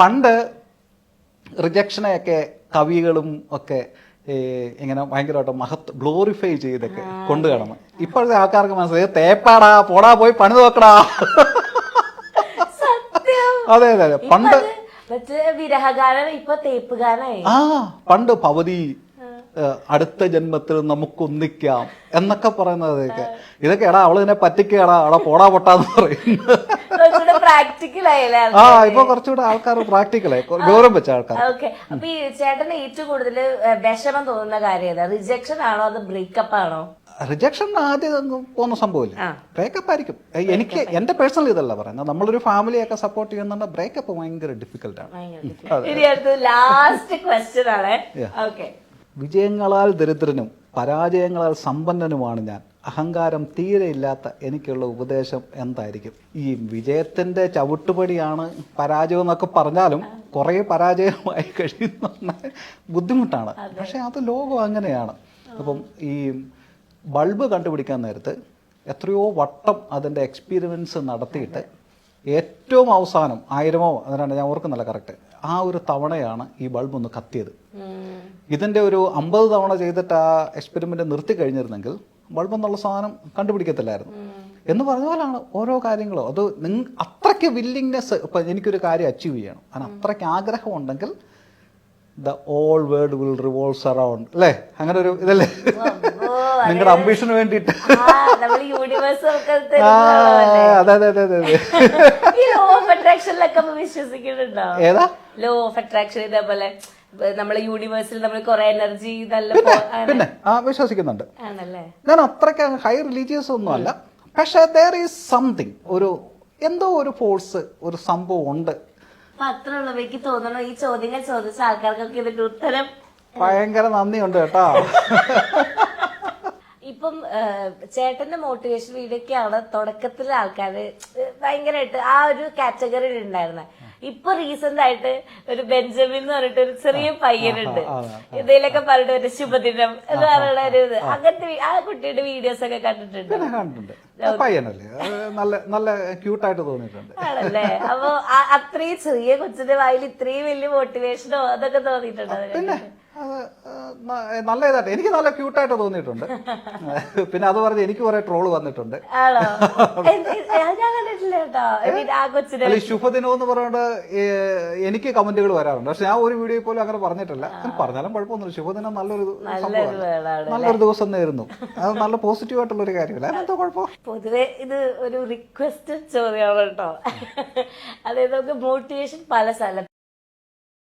പണ്ട് റിജക്ഷനെയൊക്കെ കവികളും ഒക്കെ ഇങ്ങനെ ഭയങ്കരമായിട്ട് ഗ്ലോറിഫൈ ചെയ്തൊക്കെ കൊണ്ടു കാണുന്നു. ഇപ്പോഴത്തെ ആൾക്കാർക്ക് മനസ്സിലായി തേപ്പാടാ പോടാ പോയി പണി നോക്കടാ. അതെ അതെ അതെ. പണ്ട് വിരഹഗാനം ഇപ്പൊ തേപ്പുഗാനായി. പണ്ട് ഭവതി അടുത്ത ജന്മത്തിൽ നമുക്കൊന്നിക്കാം എന്നൊക്കെ പറയുന്നതൊക്കെ ഇതൊക്കെ എടാ അവള് ഇതിനെ പറ്റിക്കടാ അവിടെ പോടാ പൊട്ടാന്ന് പറയുന്നത്. ഇപ്പൊ കുറച്ചുകൂടെ ആൾക്കാർ പ്രാക്ടിക്കലായി ഗൗരവം വെച്ച ആൾക്കാർ. ഓക്കെ. അപ്പൊ ഈ ചേട്ടന് ഏറ്റവും കൂടുതൽ വിഷമം തോന്നുന്ന കാര്യം ഏതാ? റിജക്ഷൻ ആണോ അത് ബ്രേക്കപ്പ് ആണോ? റിജക്ഷൻ ആദ്യം പോകുന്ന സംഭവമില്ല, ബ്രേക്കപ്പ് ആയിരിക്കും. എനിക്ക് എന്റെ പേഴ്സണൽ ഇതല്ല പറയുന്നത്, നമ്മളൊരു ഫാമിലിയൊക്കെ സപ്പോർട്ട് ചെയ്യുന്നുണ്ട്. ബ്രേക്കപ്പ് ഭയങ്കര ഡിഫിക്കൽട്ടാണ്. ലാസ്റ്റ് ക്വസ്റ്റ്യൻ ആണ്. ഓക്കെ. വിജയങ്ങളാൽ ദരിദ്രനും പരാജയങ്ങളാൽ സമ്പന്നനുമാണ് ഞാൻ. അഹങ്കാരം തീരെ ഇല്ലാത്ത എനിക്കുള്ള ഉപദേശം എന്തായിരിക്കും? ഈ വിജയത്തിന്റെ ചവിട്ടുപടിയാണ് പരാജയം എന്നൊക്കെ പറഞ്ഞാലും കുറെ പരാജയമായി കഴിയുന്ന ബുദ്ധിമുട്ടാണ്. പക്ഷെ അത് ലോകം അങ്ങനെയാണ്. അപ്പം ഈ ബൾബ് കണ്ടുപിടിക്കാൻ നേരത്ത് എത്രയോ വട്ടം അതിൻ്റെ എക്സ്പീരിമെൻസ് നടത്തിയിട്ട് ഏറ്റവും അവസാനം 1000മോ അതിനാണ് ഞാൻ ഓർക്കുന്നില്ല കറക്റ്റ്, ആ ഒരു തവണയാണ് ഈ ബൾബ് ഒന്ന് കത്തിയത്. ഇതിൻ്റെ ഒരു 50 തവണ ചെയ്തിട്ട് ആ എക്സ്പെരിമെൻ്റ് നിർത്തി കഴിഞ്ഞിരുന്നെങ്കിൽ ബൾബ് എന്നുള്ള സാധനം കണ്ടുപിടിക്കത്തില്ലായിരുന്നു. എന്ന് പറഞ്ഞ പോലാണ് ഓരോ കാര്യങ്ങളും. അത് അത്രയ്ക്ക് വില്ലിങ്നെസ്, ഇപ്പം എനിക്കൊരു കാര്യം അച്ചീവ് ചെയ്യണം, അതിന് അത്രയ്ക്ക് ആഗ്രഹം ഉണ്ടെങ്കിൽ the all world will revolves around, അല്ലേ? അങ്ങനെ ഒരു ഇതല്ലേ നിങ്ങളുടെ അംബീഷന് വേണ്ടിയിട്ട്. അതെ അതെ അതെ അതെ. ഏതാ ലോ ഓഫ് അട്രാക്ഷൻ? ഇതേപോലെ നമ്മളെ യൂണിവേഴ്സിൽ നമ്മൾ കുറെ എനർജി പിന്നെ വിശ്വസിക്കുന്നുണ്ട്. ഞാൻ അത്രയ്ക്ക് ഹൈ റിലീജിയസ് ഒന്നും അല്ല, പക്ഷെ there is something, ഒരു എന്തോ ഒരു ഫോഴ്സ്, ഒരു സംഭവം ഉണ്ട്. അത്രയുള്ളവർക്ക് തോന്നണോ ഈ ചോദ്യങ്ങൾ ചോദിച്ച ആൾക്കാർക്കൊക്കെ ഇതിന്റെ ഉത്തരം? ഭയങ്കര നന്ദിയുണ്ട് കേട്ടോ. ഇപ്പം ചേട്ടന്റെ മോട്ടിവേഷൻ വീഡിയോക്കാണ് തുടക്കത്തിലെ ആൾക്കാര് ഭയങ്കരമായിട്ട് ആ ഒരു കാറ്റഗറിയിൽ ഉണ്ടായിരുന്നത്. ഇപ്പൊ റീസെന്റ് ആയിട്ട് ഒരു ബെഞ്ചമിൻ എന്ന് പറഞ്ഞിട്ട് ഒരു ചെറിയ പയ്യനുണ്ട്, ഇതിലൊക്കെ പറഞ്ഞിട്ട് ഒരു ശുഭദിനം എന്ന് പറയുന്ന ഒരു ഇത്, അങ്ങനത്തെ ആ കുട്ടിയുടെ വീഡിയോസ് ഒക്കെ കണ്ടിട്ടുണ്ട്. നല്ല ക്യൂട്ടായിട്ട് തോന്നിയിട്ടുണ്ട്. ആണല്ലേ? അപ്പൊ അത്രയും ചെറിയ കൊച്ചിന്റെ വായിൽ ഇത്രയും വലിയ മോട്ടിവേഷനോ അതൊക്കെ തോന്നിയിട്ടുണ്ടോ? നല്ല ഇതായിട്ട് എനിക്ക് നല്ല ക്യൂട്ടായിട്ട് തോന്നിയിട്ടുണ്ട്. പിന്നെ അത് പറഞ്ഞ് എനിക്ക് കുറെ ട്രോള് വന്നിട്ടുണ്ട്. ശുഭദിനം എന്ന് പറഞ്ഞിട്ട് എനിക്ക് കമന്റുകൾ വരാറുണ്ട്, പക്ഷെ ഞാൻ ഒരു വീഡിയോ പോലും അങ്ങനെ പറഞ്ഞിട്ടില്ല. പറഞ്ഞാലും കുഴപ്പമൊന്നുമില്ല. ശുഭദിനം നല്ലൊരു സംഭവമാണ്, നല്ലൊരു ദിവസം നേരുന്നു. അത് നല്ല പോസിറ്റീവ് ആയിട്ടുള്ള ഒരു കാര്യമല്ല, അതിനെന്തോ കുഴപ്പം. പൊതുവെ ഇത് ഒരു റിക്വസ്റ്റ് ചോദ്യമാണ് കേട്ടോ. അതായത് നമുക്ക് മോട്ടിവേഷൻ പല സ്ഥലം